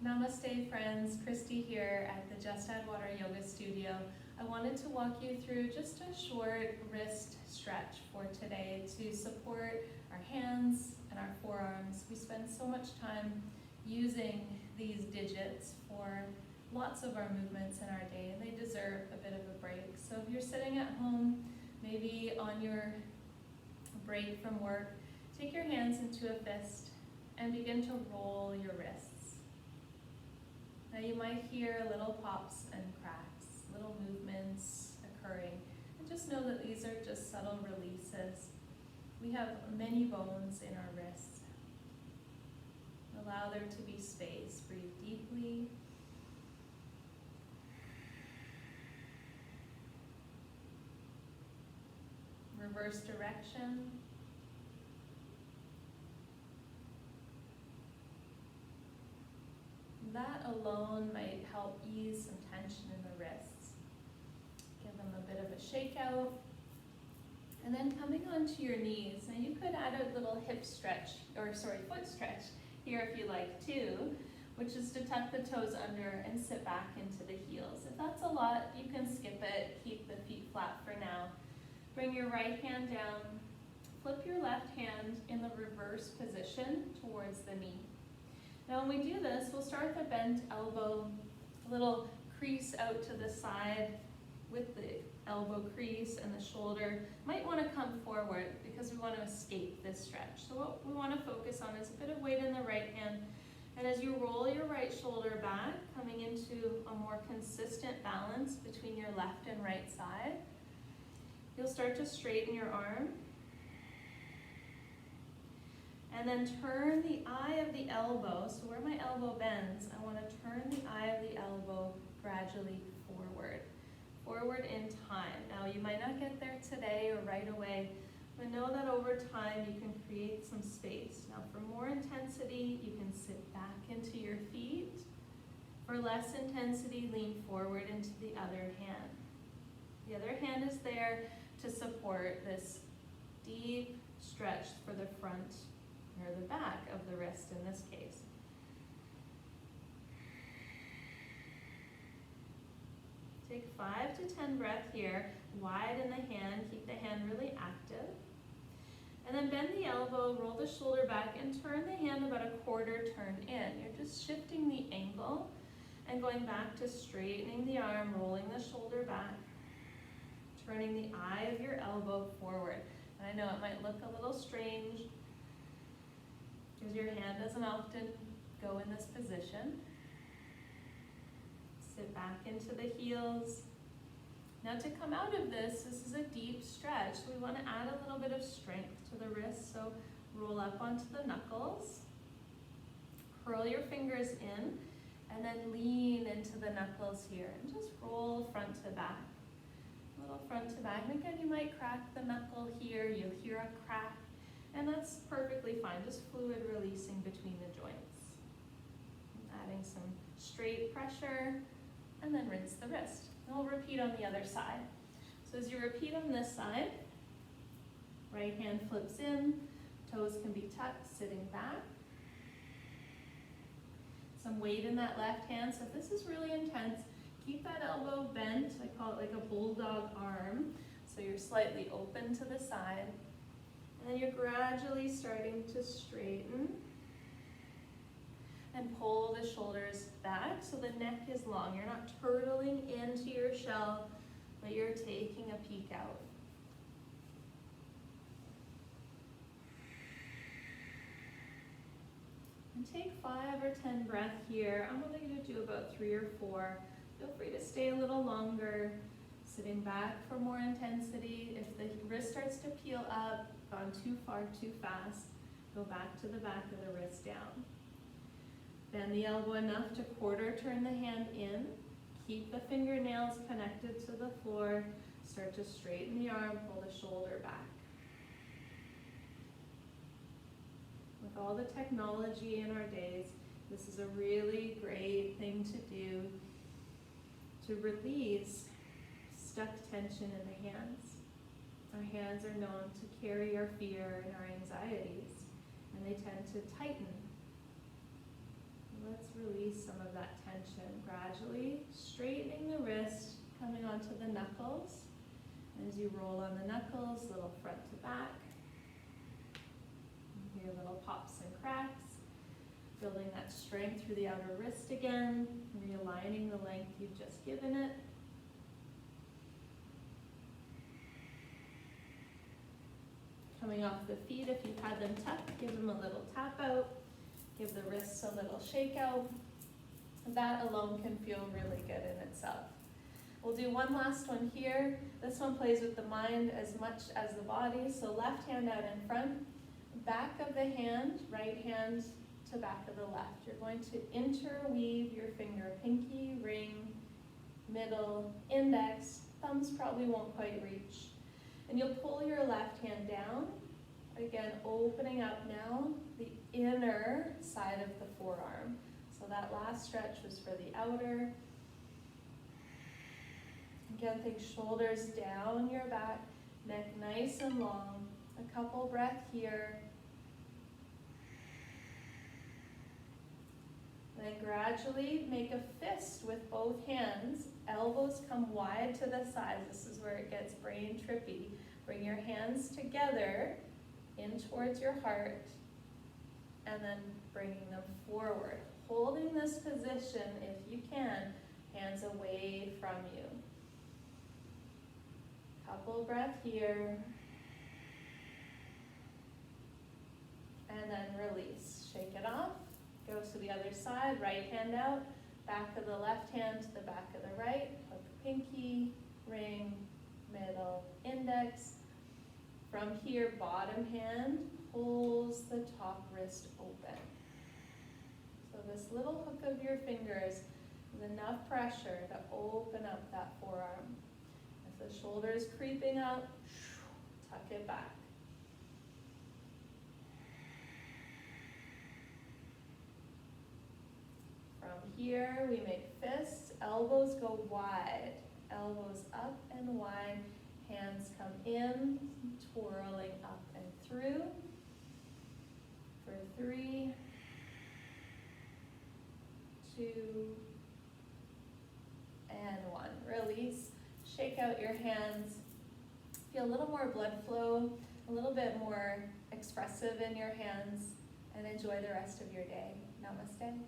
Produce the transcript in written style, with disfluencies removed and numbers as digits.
Namaste friends, Christy here at the Just Add Water Yoga Studio. I wanted to walk you through just a short wrist stretch for today to support our hands and our forearms. We spend so much time using these digits for lots of our movements in our day, and they deserve a bit of a break. So if you're sitting at home, maybe on your break from work, take your hands into a fist and begin to roll your wrists. Now you might hear little pops and cracks, little movements occurring, and just know that these are just subtle releases. We have many bones in our wrists. Allow there to be space. Breathe deeply. Reverse direction. That alone might help ease some tension in the wrists. Give them a bit of a shake out. And then coming onto your knees. Now you could add a little foot stretch here if you like too, which is to tuck the toes under and sit back into the heels. If that's a lot, you can skip it, keep the feet flat for now. Bring your right hand down, flip your left hand in the reverse position towards the knee. Now when we do this, we'll start with a bent elbow, a little crease out to the side with the elbow crease, and the shoulder might want to come forward because we want to escape this stretch. So what we want to focus on is a bit of weight in the right hand, and as you roll your right shoulder back, coming into a more consistent balance between your left and right side, you'll start to straighten your arm. And then turn the eye of the elbow, so where my elbow bends, I want to turn the eye of the elbow gradually forward. Forward in time. Now you might not get there today or right away, but know that over time you can create some space. Now for more intensity, you can sit back into your feet. For less intensity, lean forward into the other hand. The other hand is there to support this deep stretch for the front or the back of the wrist in this case. Take 5 to 10 breaths here, widen the hand, keep the hand really active. And then bend the elbow, roll the shoulder back, and turn the hand about a quarter turn in. You're just shifting the angle and going back to straightening the arm, rolling the shoulder back, turning the eye of your elbow forward. And I know it might look a little strange because your hand doesn't often go in this position. Sit back into the heels. Now to come out of this is a deep stretch. So we want to add a little bit of strength to the wrist. So roll up onto the knuckles. Curl your fingers in and then lean into the knuckles here. And just roll front to back. A little front to back. And again, you might crack the knuckle here. You'll hear a crack. And that's perfectly fine, just fluid releasing between the joints. Adding some straight pressure, and then rinse the wrist. And we'll repeat on the other side. So as you repeat on this side, right hand flips in, toes can be tucked, sitting back. Some weight in that left hand, so if this is really intense, keep that elbow bent. I call it like a bulldog arm. So you're slightly open to the side. And then you're gradually starting to straighten and pull the shoulders back so the neck is long. You're not turtling into your shell, but you're taking a peek out. And take 5 or 10 breaths here. I'm only going to do about 3 or 4. Feel free to stay a little longer, sitting back for more intensity. If the wrist starts to peel up, gone too far, too fast, go back to the back of the wrist down. Bend the elbow enough to quarter turn the hand in. Keep the fingernails connected to the floor. Start to straighten the arm, pull the shoulder back. With all the technology in our days, this is a really great thing to do to release stuck tension in the hands. Our hands are known to carry our fear and our anxieties, and they tend to tighten. A let's release some of that tension. Gradually straightening the wrist, coming onto the knuckles. As you roll on the knuckles, little front to back. You hear little pops and cracks. Building that strength through the outer wrist again. Realigning the length you've just given it. Coming off the feet, if you've had them tucked, give them a little tap out. Give the wrists a little shake out. That alone can feel really good in itself. We'll do one last one here. This one plays with the mind as much as the body. So left hand out in front, back of the hand, right hand to back of the left. You're going to interweave your finger, pinky, ring, middle, index. Thumbs probably won't quite reach. And you'll pull your left hand down. Again, opening up now the inner side of the forearm. So that last stretch was for the outer. Again, think shoulders down your back, neck nice and long. A couple breaths here. Then gradually make a fist with both hands. Elbows come wide to the sides. This is where it gets brain trippy. Bring your hands together in towards your heart and then bringing them forward. Holding this position, if you can, hands away from you. Couple breath here. And then release. Shake it off. Go to the other side. Right hand out. Back of the left hand to the back of the right. Hook pinky, ring, middle, index. From here, bottom hand pulls the top wrist open. So this little hook of your fingers is enough pressure to open up that forearm. If the shoulder is creeping up, tuck it back. From here, we make fists, elbows go wide, elbows up and wide, hands come in, twirling up and through. For 3, 2, and 1. Release, shake out your hands. Feel a little more blood flow, a little bit more expressive in your hands, and enjoy the rest of your day. Namaste.